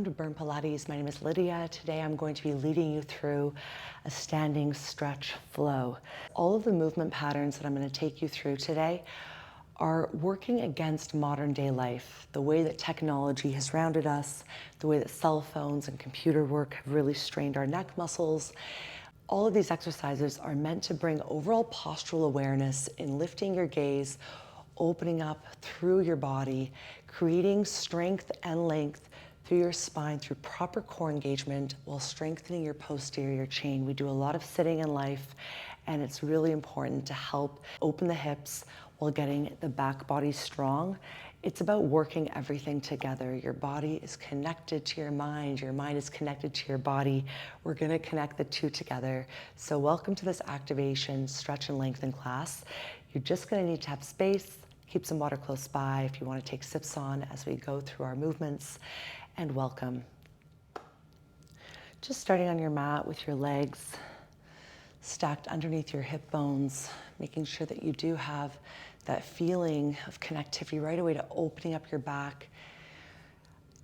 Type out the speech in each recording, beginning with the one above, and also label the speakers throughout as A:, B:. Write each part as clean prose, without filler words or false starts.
A: welcome to Burn Pilates. My name is Lydia. Today I'm going to be leading you through a standing stretch flow. All of the movement patterns that I'm going to take you through today are working against modern day life, the way that technology has rounded us, the way that cell phones and computer work have really strained our neck muscles. All of these exercises are meant to bring overall postural awareness in lifting your gaze, opening up through your body, creating strength and length through your spine through proper core engagement while strengthening your posterior chain. We do a lot of sitting in life, and it's really important to help open the hips while getting the back body strong. It's about working everything together. Your body is connected to your mind is connected to your body. We're gonna connect the two together. So welcome to this activation, stretch and lengthen class. You're just gonna need to have space, keep some water close by if you wanna take sips on as we go through our movements, and welcome. Just starting on your mat with your legs stacked underneath your hip bones, making sure that you do have that feeling of connectivity right away to opening up your back.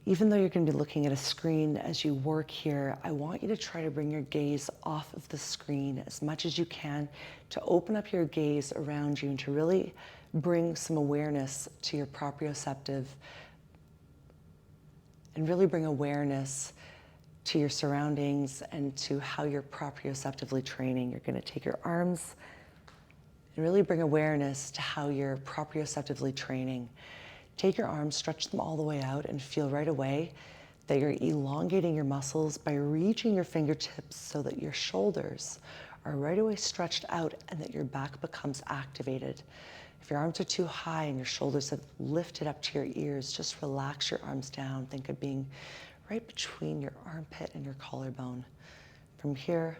A: Even though you're going to be looking at a screen as you work here, I want you to try to bring your gaze off of the screen as much as you can to open up your gaze around you and to really bring some awareness to your proprioceptive and really bring awareness to your surroundings and to how you're proprioceptively training. You're going to take your arms and really bring awareness to how you're proprioceptively training. Take your arms, stretch them all the way out, and feel right away that you're elongating your muscles by reaching your fingertips so that your shoulders are right away stretched out and that your back becomes activated. If your arms are too high and your shoulders have lifted up to your ears, just relax your arms down. Think of being right between your armpit and your collarbone. From here,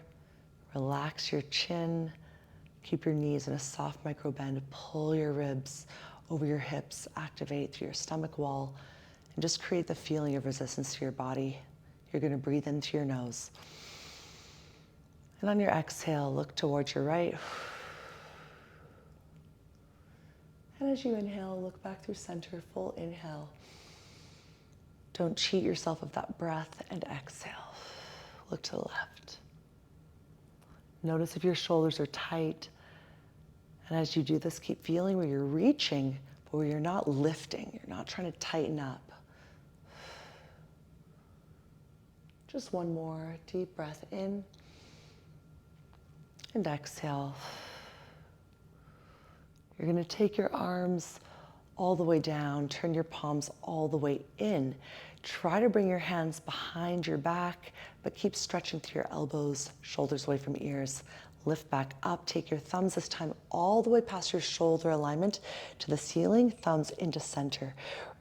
A: relax your chin, keep your knees in a soft micro bend, pull your ribs over your hips, activate through your stomach wall, and just create the feeling of resistance to your body. You're gonna breathe in through your nose. And on your exhale, look towards your right. And as you inhale, look back through center, full inhale. Don't cheat yourself of that breath and exhale. Look to the left. Notice if your shoulders are tight. And as you do this, keep feeling where you're reaching, but where you're not lifting. You're not trying to tighten up. Just one more deep breath in and exhale. You're going to take your arms all the way down, turn your palms all the way in. Try to bring your hands behind your back, but keep stretching through your elbows, shoulders away from ears. Lift back up, take your thumbs this time all the way past your shoulder alignment to the ceiling, thumbs into center.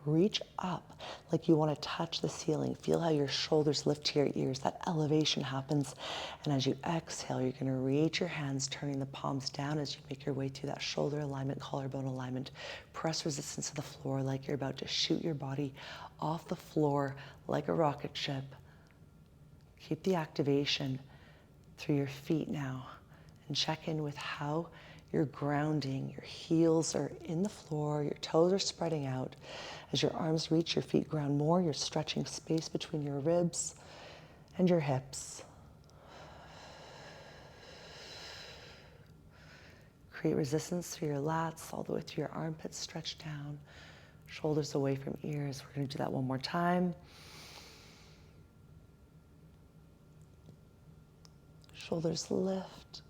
A: Reach up like you want to touch the ceiling. Feel how your shoulders lift to your ears. That elevation happens. And as you exhale, you're going to reach your hands, turning the palms down as you make your way through that shoulder alignment, collarbone alignment. Press resistance to the floor like you're about to shoot your body off the floor like a rocket ship. Keep the activation through your feet now. And check in with how you're grounding. Your heels are in the floor, your toes are spreading out. As your arms reach, your feet ground more. You're stretching space between your ribs and your hips. Create resistance through your lats, all the way through your armpits, stretch down. Shoulders away from ears. We're going to do that one more time. Shoulders lift.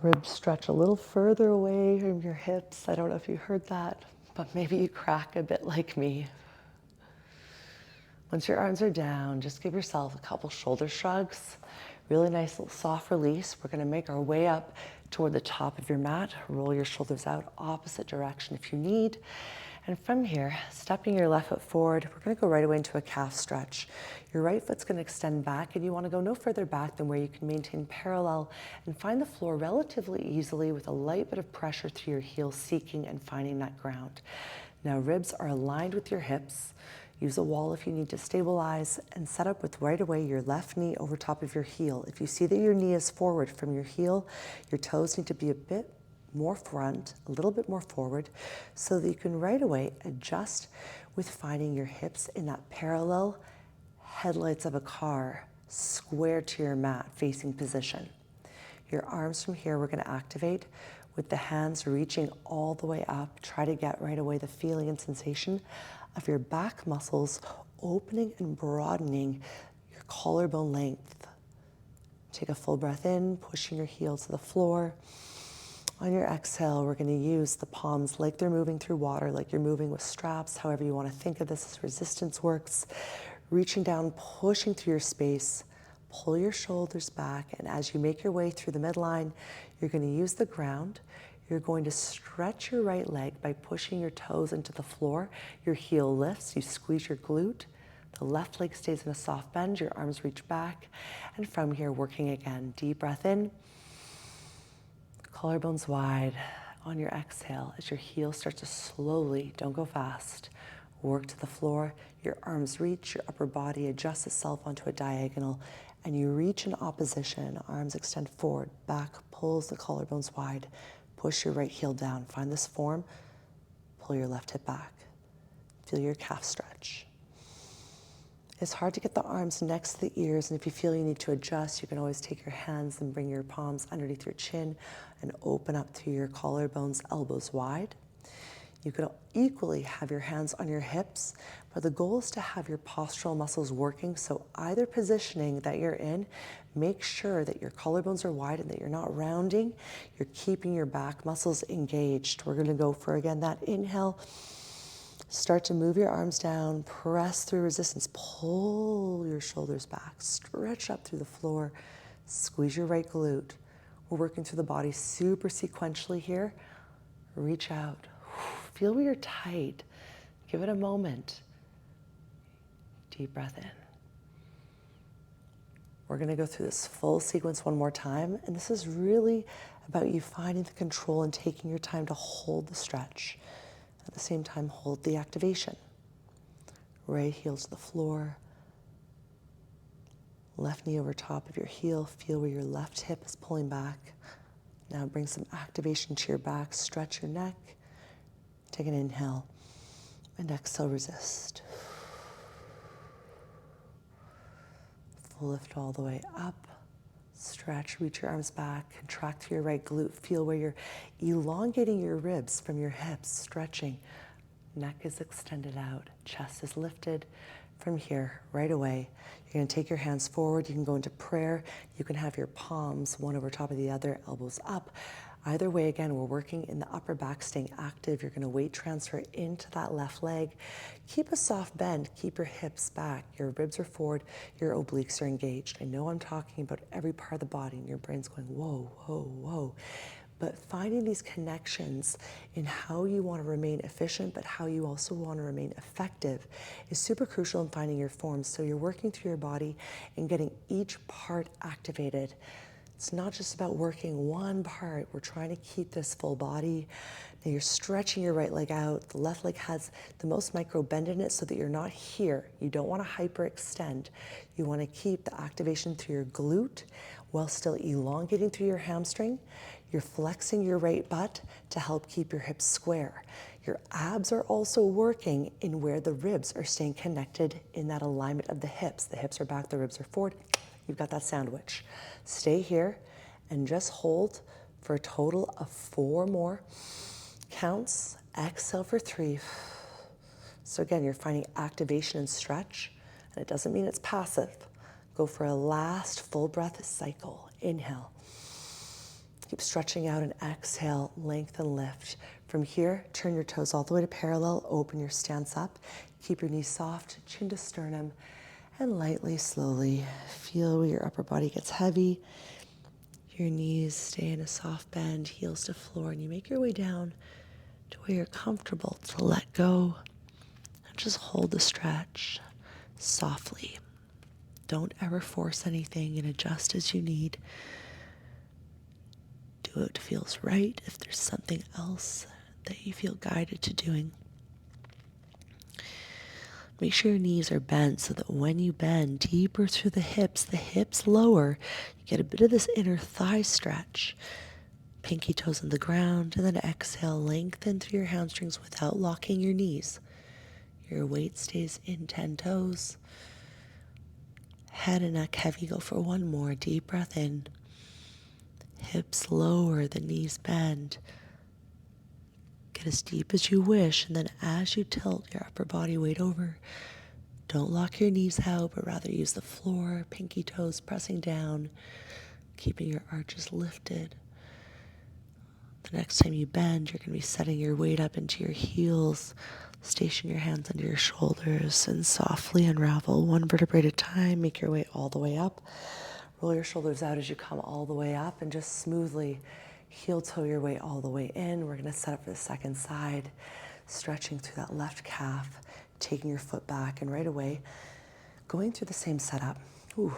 A: Ribs stretch a little further away from your hips. I don't know if you heard that, but maybe you crack a bit like me. Once your arms are down, just give yourself a couple shoulder shrugs. Really nice little soft release. We're going to make our way up toward the top of your mat. Roll your shoulders out opposite direction if you need. And from here, stepping your left foot forward, we're going to go right away into a calf stretch. Your right foot's going to extend back, and you want to go no further back than where you can maintain parallel and find the floor relatively easily with a light bit of pressure through your heels, seeking and finding that ground. Now, ribs are aligned with your hips. Use a wall if you need to stabilize, and set up with right away your left knee over top of your heel. If you see that your knee is forward from your heel, your toes need to be a bit more front, a little bit more forward, so that you can right away adjust with finding your hips in that parallel headlights of a car, square to your mat facing position. Your arms from here, we're going to activate with the hands reaching all the way up. Try to get right away the feeling and sensation of your back muscles opening and broadening your collarbone length. Take a full breath in, pushing your heel to the floor. On your exhale, we're going to use the palms like they're moving through water, like you're moving with straps, however you want to think of this as resistance works. Reaching down, pushing through your space. Pull your shoulders back, and as you make your way through the midline, you're going to use the ground. You're going to stretch your right leg by pushing your toes into the floor. Your heel lifts, you squeeze your glute. The left leg stays in a soft bend, your arms reach back. And from here, working again. Deep breath in. Collarbones wide. On your exhale, as your heel starts to slowly, don't go fast, work to the floor. Your arms reach, your upper body adjusts itself onto a diagonal, and you reach in opposition. Arms extend forward, back pulls the collarbones wide. Push your right heel down. Find this form. Pull your left hip back. Feel your calf stretch. It's hard to get the arms next to the ears, and if you feel you need to adjust, you can always take your hands and bring your palms underneath your chin and open up through your collarbones, elbows wide. You could equally have your hands on your hips, but the goal is to have your postural muscles working. So either positioning that you're in, make sure that your collarbones are wide and that you're not rounding. You're keeping your back muscles engaged. We're going to go for, again, that inhale. Start to move your arms down, press through resistance, pull your shoulders back, stretch up through the floor, squeeze your right glute. We're working through the body super sequentially here. Reach out. Feel where you're tight. Give it a moment. Deep breath in. We're going to go through this full sequence one more time, and this is really about you finding the control and taking your time to hold the stretch. At the same time, hold the activation. Right heel to the floor. Left knee over top of your heel. Feel where your left hip is pulling back. Now bring some activation to your back. Stretch your neck. Take an inhale. And exhale, resist. Full lift all the way up. Stretch, reach your arms back, contract through your right glute. Feel where you're elongating your ribs from your hips, stretching. Neck is extended out, chest is lifted. From here, right away, you're going to take your hands forward. You can go into prayer. You can have your palms one over top of the other, elbows up. Either way, again, we're working in the upper back, staying active. You're going to weight transfer into that left leg. Keep a soft bend. Keep your hips back. Your ribs are forward. Your obliques are engaged. I know I'm talking about every part of the body, and your brain's going, whoa, whoa, whoa. But finding these connections in how you want to remain efficient, but how you also want to remain effective is super crucial in finding your form. So you're working through your body and getting each part activated. It's not just about working one part. We're trying to keep this full body. Now you're stretching your right leg out. The left leg has the most micro bend in it so that you're not here. You don't want to hyperextend. You want to keep the activation through your glute while still elongating through your hamstring. You're flexing your right butt to help keep your hips square. Your abs are also working in where the ribs are staying connected in that alignment of the hips. The hips are back, the ribs are forward. You've got that sandwich. Stay here and just hold for a total of 4 more counts. Exhale for 3. So again, you're finding activation and stretch, and it doesn't mean it's passive. Go for a last full breath cycle. Inhale. Keep stretching out and exhale, lengthen, lift. From here, turn your toes all the way to parallel, open your stance up. Keep your knees soft, chin to sternum. And lightly, slowly, feel where your upper body gets heavy. Your knees stay in a soft bend, heels to floor, and you make your way down to where you're comfortable to let go. And just hold the stretch softly. Don't ever force anything and adjust as you need. Do what feels right if there's something else that you feel guided to doing. Make sure your knees are bent so that when you bend deeper through the hips lower, you get a bit of this inner thigh stretch. pinky toes on the ground, and then exhale, lengthen through your hamstrings without locking your knees. Your weight stays in 10 toes. Head and neck heavy. Go for one more. Deep breath in. Hips lower, the knees bend. Get as deep as you wish, and then as you tilt your upper body weight over, don't lock your knees out, but rather use the floor, pinky toes pressing down, keeping your arches lifted. The next time you bend, you're going to be setting your weight up into your heels. Station your hands under your shoulders and softly unravel one vertebrae at a time. Make your way all the way up. Roll your shoulders out as you come all the way up and just smoothly heel toe your way all the way in. We're going to set up for the second side, stretching through that left calf, taking your foot back, and right away, going through the same setup. Ooh,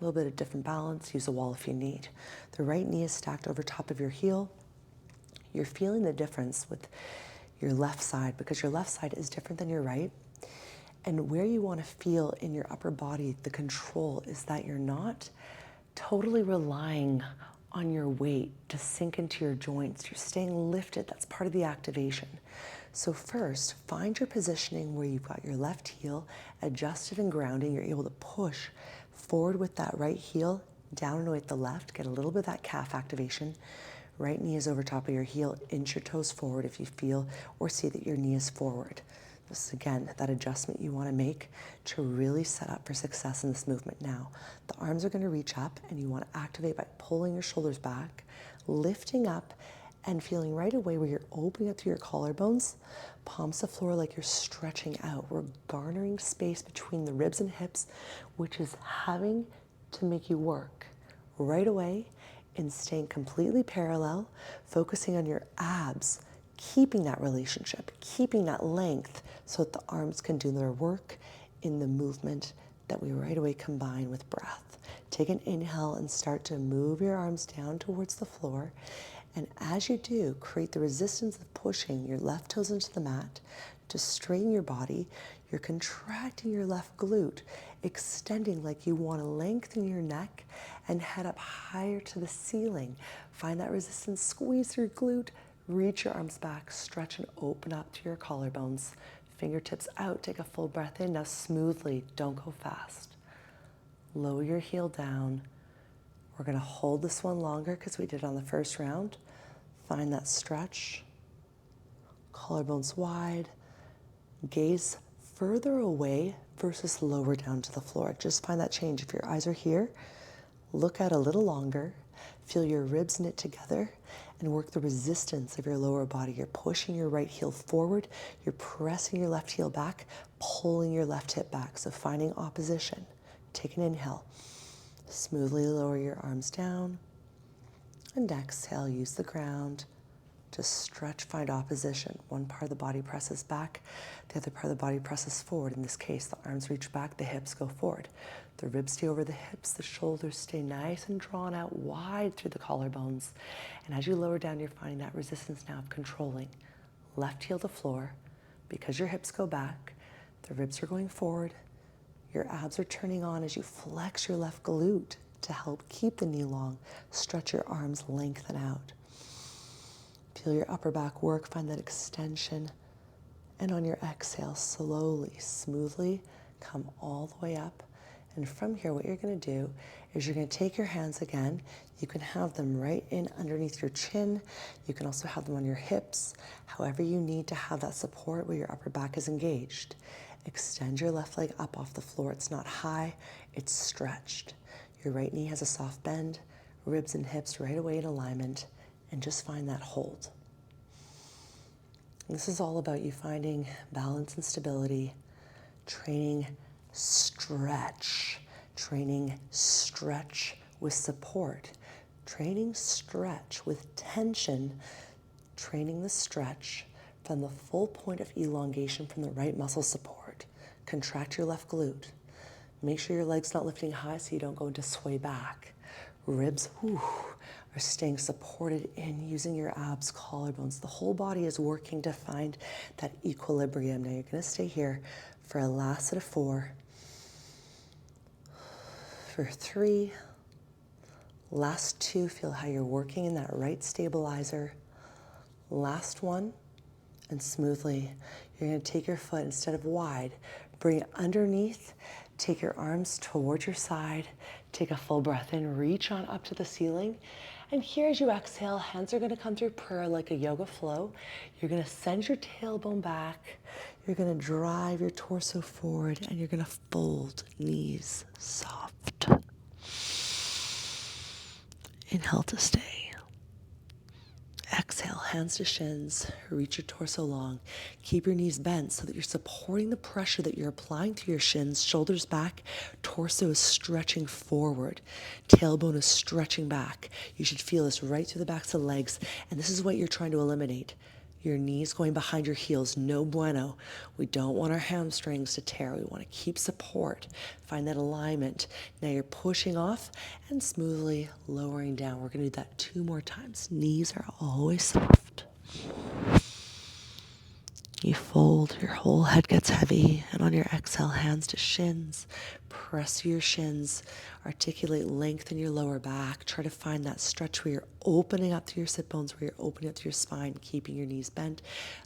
A: a little bit of different balance. Use a wall if you need. The right knee is stacked over top of your heel. You're feeling the difference with your left side because your left side is different than your right. And where you want to feel in your upper body, the control is that you're not totally relying on your weight to sink into your joints. You're staying lifted. That's part of the activation. So first, find your positioning where you've got your left heel adjusted and grounding. You're able to push forward with that right heel, down and away with the left. Get a little bit of that calf activation. Right knee is over top of your heel. Inch your toes forward if you feel or see that your knee is forward. This is, again, that adjustment you want to make to really set up for success in this movement. Now, the arms are going to reach up, and you want to activate by pulling your shoulders back, lifting up, and feeling right away where you're opening up through your collarbones, palms to floor like you're stretching out. We're garnering space between the ribs and hips, which is having to make you work right away and staying completely parallel, focusing on your abs, keeping that relationship, keeping that length so that the arms can do their work in the movement that we right away combine with breath. Take an inhale and start to move your arms down towards the floor. And as you do, create the resistance of pushing your left toes into the mat to straighten your body. You're contracting your left glute, extending like you want to lengthen your neck and head up higher to the ceiling. Find that resistance, squeeze your glute, reach your arms back, stretch and open up to your collarbones. Fingertips out, take a full breath in. Now smoothly, don't go fast. Lower your heel down. We're going to hold this one longer because we did on the first round. Find that stretch. Collarbones wide. Gaze further away versus lower down to the floor. Just find that change. If your eyes are here, look out a little longer. Feel your ribs knit together and work the resistance of your lower body. You're pushing your right heel forward. You're pressing your left heel back, pulling your left hip back. So finding opposition. Take an inhale. Smoothly lower your arms down. And exhale, use the ground to stretch, find opposition. One part of the body presses back, the other part of the body presses forward. In this case, the arms reach back, the hips go forward. The ribs stay over the hips, the shoulders stay nice and drawn out wide through the collarbones. And as you lower down, you're finding that resistance now of controlling. Left heel to floor. Because your hips go back, the ribs are going forward. Your abs are turning on as you flex your left glute to help keep the knee long. Stretch your arms, lengthen out. Feel your upper back work, find that extension. And on your exhale, slowly, smoothly, come all the way up. And from here, what you're going to do is you're going to take your hands again. You can have them right in underneath your chin. You can also have them on your hips. However you need to have that support where your upper back is engaged. Extend your left leg up off the floor. It's not high, it's stretched. Your right knee has a soft bend, ribs and hips right away in alignment, and just find that hold. This is all about you finding balance and stability, training stretch with support, training stretch with tension, training the stretch from the full point of elongation from the right muscle support. Contract your left glute. Make sure your leg's not lifting high so you don't go into sway back. Ribs are staying supported in using your abs, collarbones. The whole body is working to find that equilibrium. Now you're going to stay here for a last set of 4, for 3, Last two, feel how you're working in that right stabilizer. Last one, and smoothly, you're going to take your foot, instead of wide, bring it underneath, take your arms towards your side, take a full breath in, reach on up to the ceiling. And here as you exhale, hands are going to come through prayer like a yoga flow. You're going to send your tailbone back. You're going to drive your torso forward, and you're going to fold knees soft. Inhale to stay. Exhale, hands to shins, reach your torso long. Keep your knees bent so that you're supporting the pressure that you're applying through your shins, shoulders back, torso is stretching forward, tailbone is stretching back. You should feel this right through the backs of the legs, and this is what you're trying to eliminate. Your knees going behind your heels, no bueno. We don't want our hamstrings to tear. We want to keep support. Find that alignment. Now you're pushing off and smoothly lowering down. We're going to do that 2 more times. Knees are always soft. You fold, your whole head gets heavy, and on your exhale, hands to shins. Press your shins, articulate, lengthen your lower back. Try to find that stretch where you're opening up through your sit bones, where you're opening up through your spine, keeping your knees bent.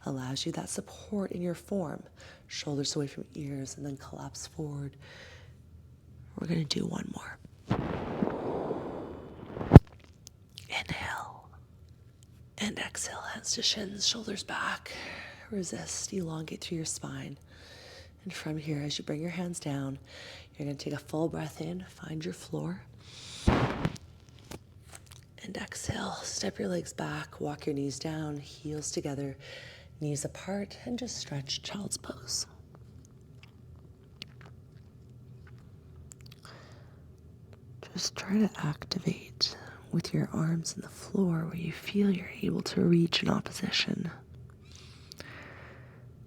A: Allows you that support in your form. Shoulders away from ears, and then collapse forward. We're going to do one more. Inhale. And exhale, hands to shins, shoulders back. Resist, elongate through your spine. And from here, as you bring your hands down, you're going to take a full breath in, find your floor. And exhale, step your legs back, walk your knees down, heels together, knees apart, and just stretch child's pose. Just try to activate with your arms in the floor where you feel you're able to reach in opposition.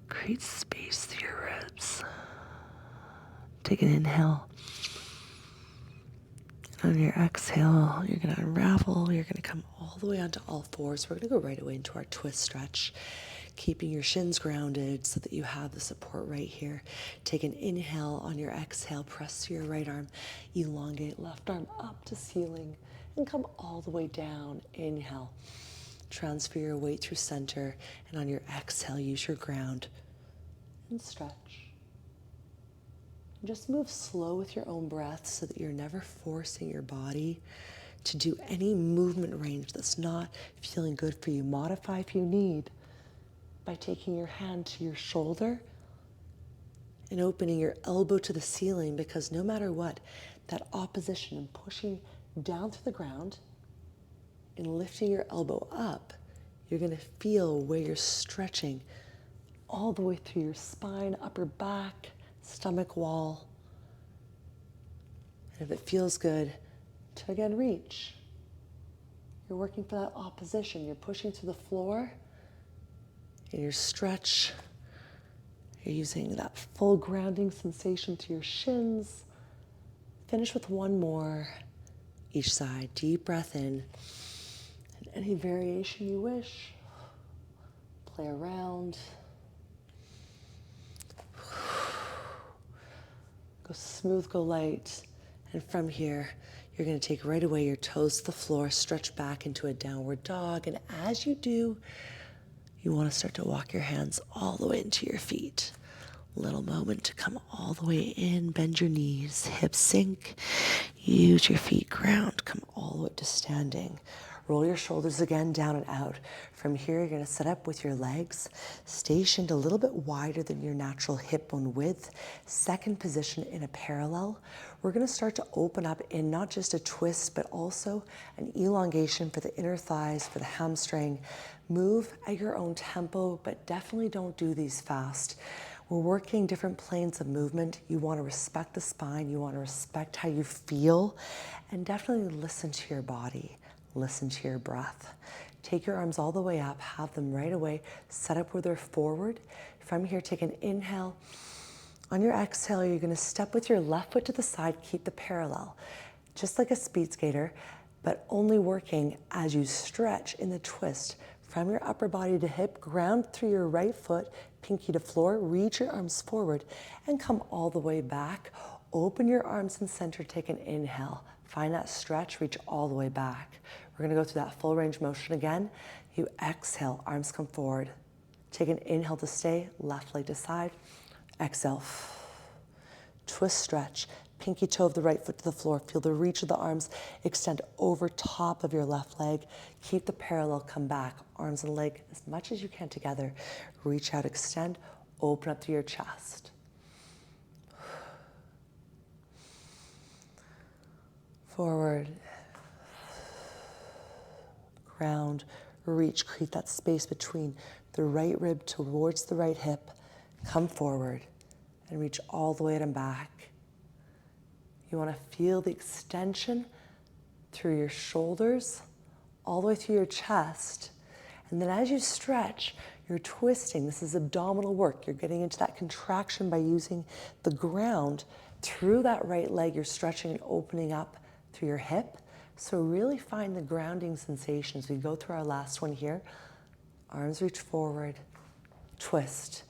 A: Create space through your ribs. Take an inhale. And on your exhale, you're going to unravel. You're going to come all the way onto all fours. We're going to go right away into our twist stretch, keeping your shins grounded so that you have the support right here. Take an inhale. On your exhale, press through your right arm. Elongate left arm up to ceiling and come all the way down. Inhale. Transfer your weight through center. And on your exhale, use your ground and stretch. Just move slow with your own breath so that you're never forcing your body to do any movement range that's not feeling good for you. Modify if you need by taking your hand to your shoulder and opening your elbow to the ceiling, because no matter what, that opposition and pushing down to the ground and lifting your elbow up, you're going to feel where you're stretching all the way through your spine, upper back, stomach wall. And if it feels good, to again reach. You're working for that opposition. You're pushing to the floor. In your stretch, you're using that full grounding sensation to your shins. Finish with one more each side. Deep breath in. And any variation you wish, play around. Go smooth, go light. And from here, you're going to take right away your toes to the floor, stretch back into a downward dog. And as you do, you want to start to walk your hands all the way into your feet. Little moment to come all the way in, bend your knees, hips sink, use your feet ground, come all the way up to standing. Roll your shoulders again down and out. From here, you're going to sit up with your legs stationed a little bit wider than your natural hip bone width. Second position in a parallel. We're going to start to open up in not just a twist, but also an elongation for the inner thighs, for the hamstring. Move at your own tempo, but definitely don't do these fast. We're working different planes of movement. You want to respect the spine. You want to respect how you feel, and definitely listen to your body. Listen to your breath. Take your arms all the way up, have them right away, set up where they're forward. From here, take an inhale. On your exhale, you're going to step with your left foot to the side, keep the parallel, just like a speed skater, but only working as you stretch in the twist. From your upper body to hip, ground through your right foot, pinky to floor, reach your arms forward, and come all the way back. Open your arms in center, take an inhale. Find that stretch, reach all the way back. We're gonna go through that full range motion again. You exhale, arms come forward. Take an inhale to stay, left leg to side. Exhale. Twist, stretch. Pinky toe of the right foot to the floor. Feel the reach of the arms extend over top of your left leg. Keep the parallel, come back. Arms and leg as much as you can together. Reach out, extend, open up to your chest. Forward. Ground, reach, create that space between the right rib towards the right hip. Come forward and reach all the way out and back. You want to feel the extension through your shoulders, all the way through your chest. And then as you stretch, you're twisting. This is abdominal work. You're getting into that contraction by using the ground through that right leg. You're stretching and opening up through your hip. So really find the grounding sensation as we go through our last one here. Arms reach forward, twist.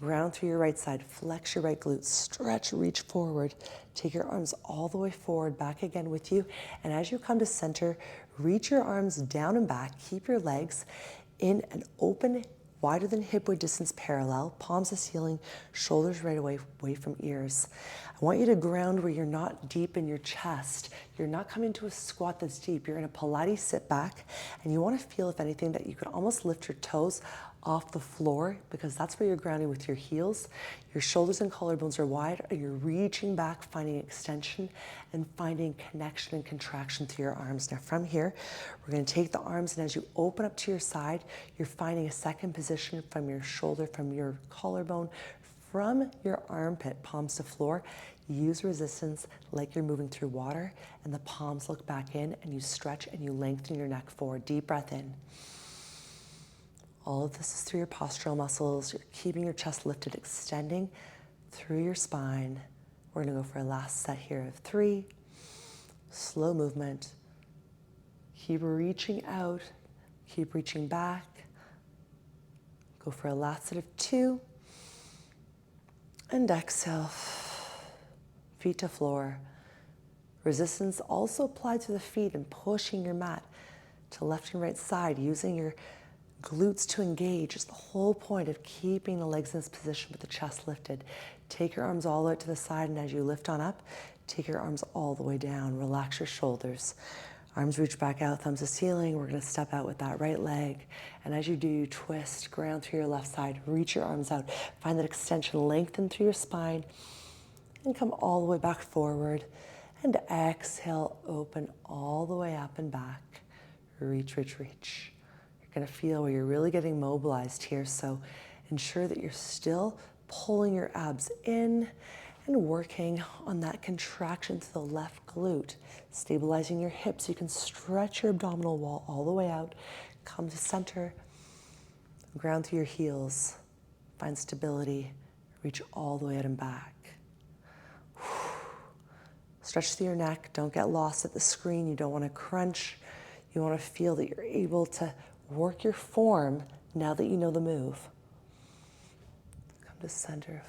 A: Ground through your right side, flex your right glute, stretch, reach forward. Take your arms all the way forward, back again with you. And as you come to center, reach your arms down and back. Keep your legs in an open, wider than hip width distance parallel, palms to ceiling, shoulders right away from ears. I want you to ground where you're not deep in your chest. You're not coming to a squat that's deep. You're in a Pilates sit back, and you want to feel, if anything, that you could almost lift your toes off the floor, because that's where you're grounding with your heels. Your shoulders and collarbones are wide, and you're reaching back, finding extension and finding connection and contraction through your arms. Now from here, we're going to take the arms, and as you open up to your side, you're finding a second position from your shoulder, from your collarbone, from your armpit, palms to floor. Use resistance like you're moving through water, and the palms look back in, and you stretch and you lengthen your neck forward. Deep breath in. All of this is through your postural muscles. You're keeping your chest lifted, extending through your spine. We're gonna go for a last set here of 3. Slow movement. Keep reaching out, keep reaching back. Go for a last set of 2. And exhale, feet to floor. Resistance also applied to the feet and pushing your mat to left and right side, using your glutes to engage is the whole point of keeping the legs in this position with the chest lifted. Take your arms all the way to the side, and as you lift on up, take your arms all the way down. Relax your shoulders. Arms reach back out, thumbs to ceiling. We're going to step out with that right leg. And as you do, you twist, ground through your left side, reach your arms out. Find that extension, lengthen through your spine, and come all the way back forward. And exhale, open all the way up and back. Reach, reach, reach. You're gonna feel where you're really getting mobilized here, so ensure that you're still pulling your abs in and working on that contraction to the left glute, stabilizing your hips. You can stretch your abdominal wall all the way out, come to center, ground through your heels, find stability, reach all the way out and back. Stretch through your neck, don't get lost at the screen. You don't wanna crunch. You wanna feel that you're able to work your form now that you know the move. Come to center.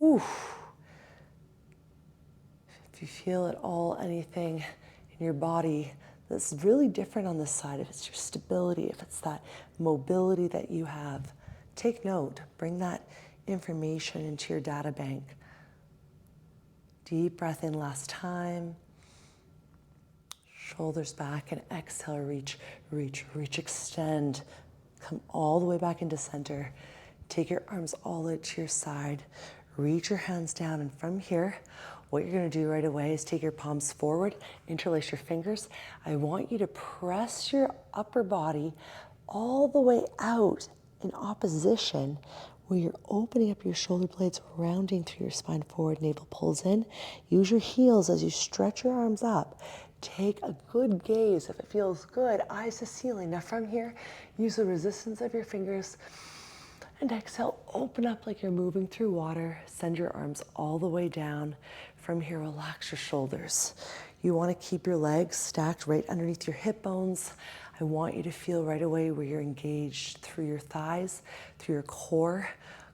A: Oof. If you feel at all anything in your body that's really different on this side, if it's your stability, if it's that mobility that you have, take note, bring that information into your data bank. Deep breath in last time. Shoulders back, and exhale, reach, reach, reach, extend. Come all the way back into center. Take your arms all the way to your side. Reach your hands down, and from here, what you're gonna do right away is take your palms forward, interlace your fingers. I want you to press your upper body all the way out in opposition, where you're opening up your shoulder blades, rounding through your spine forward, navel pulls in. Use your heels as you stretch your arms up. Take a good gaze. If it feels good, eyes to ceiling. Now from here, use the resistance of your fingers, and exhale, open up like you're moving through water. Send your arms all the way down. From here, relax your shoulders. You want to keep your legs stacked right underneath your hip bones. I want you to feel right away where you're engaged through your thighs, through your core.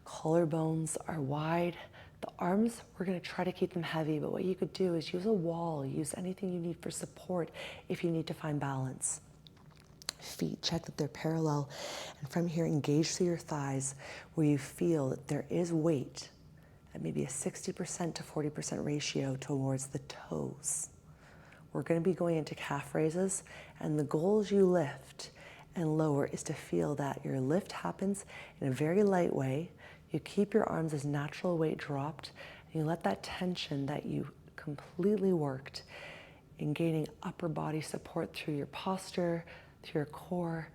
A: Collarbones are wide, The arms, we're going to try to keep them heavy, but what you could do is use a wall, use anything you need for support if you need to find balance. Feet, check that they're parallel, and from here engage through your thighs where you feel that there is weight at maybe a 60% to 40% ratio towards the toes. We're going to be going into calf raises, and the goal as you lift and lower is to feel that your lift happens in a very light way. You keep your arms as natural weight dropped, and you let that tension that you completely worked in gaining upper body support through your posture, through your core.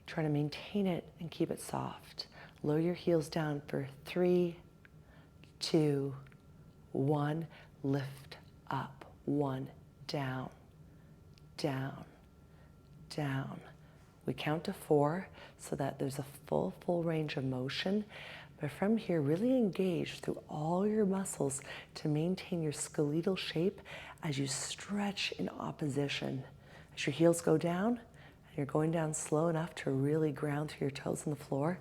A: Try to maintain it and keep it soft. Lower your heels down for 3, 2, 1. Lift up. 1, down, down, down. We count to 4 so that there's a full range of motion. But from here, really engage through all your muscles to maintain your skeletal shape as you stretch in opposition. As your heels go down, and you're going down slow enough to really ground through your toes on the floor,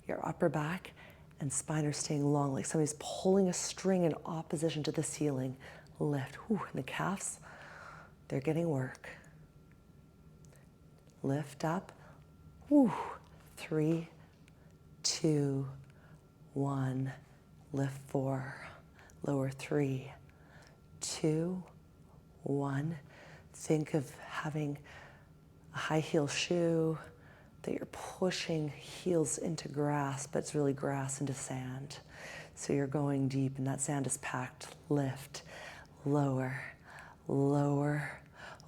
A: your upper back and spine are staying long, like somebody's pulling a string in opposition to the ceiling. Lift. Whew. And the calves, they're getting work. Lift up. Whew. 3, 2, 1. Lift 4. Lower 3, 2, 1. Think of having a high heel shoe that you're pushing heels into grass, but it's really grass into sand. So you're going deep and that sand is packed. Lift, lower, lower,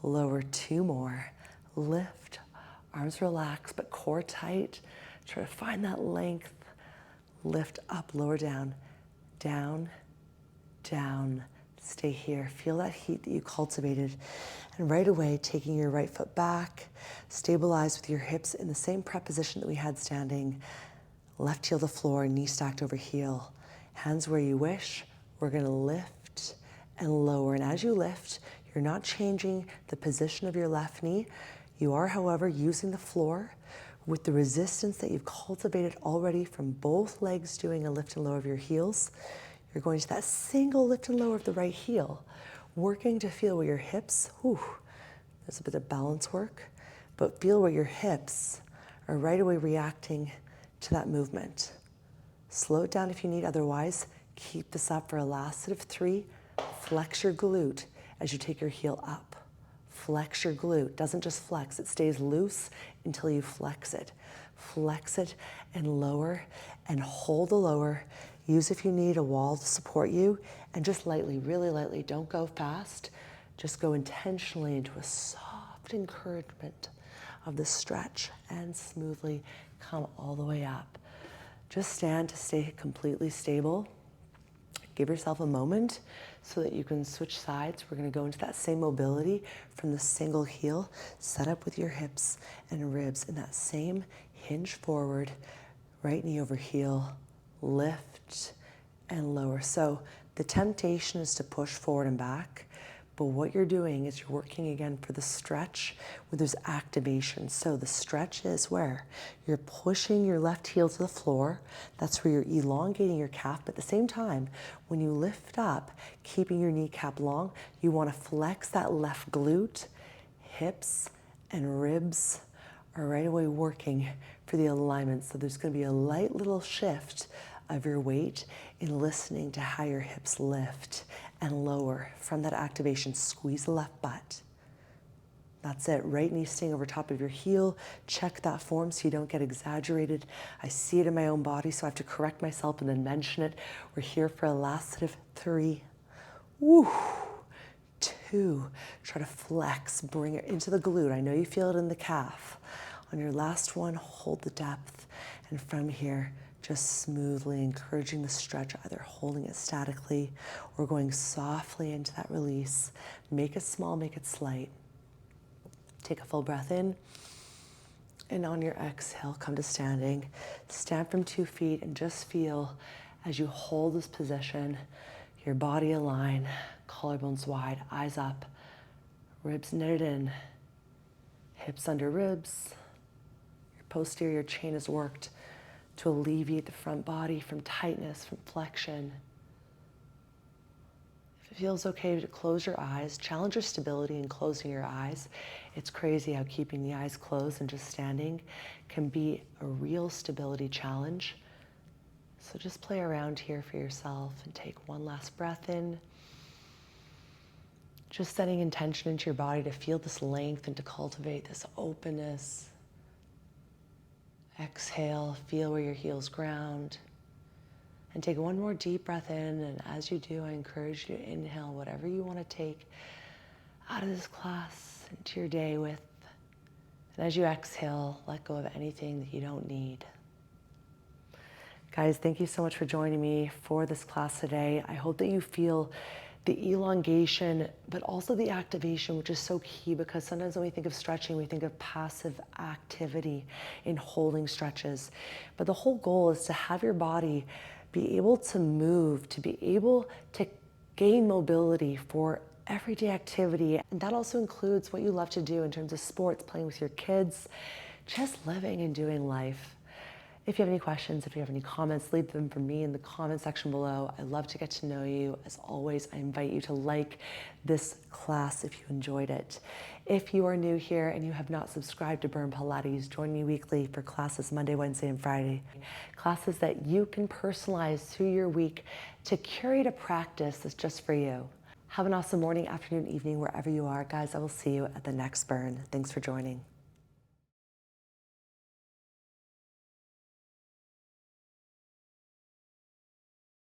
A: lower. 2 more. Lift, arms relaxed, but core tight. Try to find that length. Lift up, lower, down, down, down. Stay here. Feel that heat that you cultivated. And right away, taking your right foot back, stabilize with your hips in the same prep position that we had standing. Left heel to floor, knee stacked over heel. Hands where you wish. We're going to lift and lower. And as you lift, you're not changing the position of your left knee. You are, however, using the floor with the resistance that you've cultivated already from both legs doing a lift and lower of your heels. You're going to that single lift and lower of the right heel, working to feel where your hips, there's a bit of balance work, but feel where your hips are right away reacting to that movement. Slow it down if you need, otherwise, keep this up for a last set of 3. Flex your glute as you take your heel up. Flex your glute. Doesn't just flex, it stays loose until you flex it. Flex it and lower and hold the lower. Use if you need a wall to support you, and just lightly, really lightly, don't go fast. Just go intentionally into a soft encouragement of the stretch and smoothly come all the way up. Just stand to stay completely stable. Give yourself a moment so that you can switch sides. We're going to go into that same mobility from the single heel. Set up with your hips and ribs in that same hinge forward, right knee over heel, lift and lower. So the temptation is to push forward and back, but what you're doing is you're working again for the stretch where there's activation. So the stretch is where you're pushing your left heel to the floor. That's where you're elongating your calf, but at the same time, when you lift up, keeping your kneecap long, you want to flex that left glute. Hips and ribs are right away working for the alignment. So there's going to be a light little shift of your weight in listening to how your hips lift and lower from that activation. Squeeze the left butt. That's it. Right knee staying over top of your heel. Check that form so you don't get exaggerated. I see it in my own body, so I have to correct myself and then mention it. We're here for a last set of 3. Woo. 2. Try to flex. Bring it into the glute. I know you feel it in the calf. On your last one, hold the depth. And from here, just smoothly encouraging the stretch, either holding it statically or going softly into that release. Make it small, make it slight. Take a full breath in, and on your exhale, come to standing. Stand from 2 feet and just feel as you hold this position, your body aligned, collarbones wide, eyes up, ribs knitted in, hips under ribs. Your posterior chain is worked to alleviate the front body from tightness, from flexion. feels okay to close your eyes. Challenge your stability in closing your eyes. It's crazy how keeping the eyes closed and just standing can be a real stability challenge. So just play around here for yourself and take one last breath in. Just setting intention into your body to feel this length and to cultivate this openness. Exhale, feel where your heels ground. And take one more deep breath in, and as you do, I encourage you to inhale whatever you want to take out of this class into your day with. And as you exhale, let go of anything that you don't need. Guys, thank you so much for joining me for this class today. I hope that you feel the elongation, but also the activation, which is so key, because sometimes when we think of stretching, we think of passive activity in holding stretches. But the whole goal is to have your body be able to move, to be able to gain mobility for everyday activity. And that also includes what you love to do in terms of sports, playing with your kids, just living and doing life. If you have any questions, if you have any comments, leave them for me in the comment section below. I love to get to know you. As always, I invite you to like this class if you enjoyed it. If you are new here and you have not subscribed to Burn Pilates, join me weekly for classes Monday, Wednesday, and Friday. Classes that you can personalize through your week to curate a practice that's just for you. Have an awesome morning, afternoon, evening, wherever you are. Guys, I will see you at the next Burn. Thanks for joining.